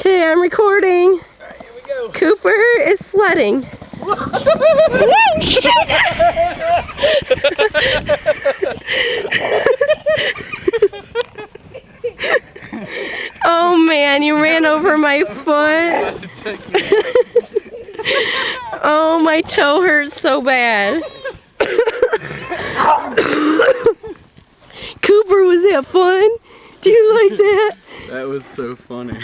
Okay, I'm recording. Alright, here we go. Cooper is sledding. Oh man, you ran over my foot. Oh, my toe hurts so bad. Cooper, was that fun? Do you like that? That was so funny.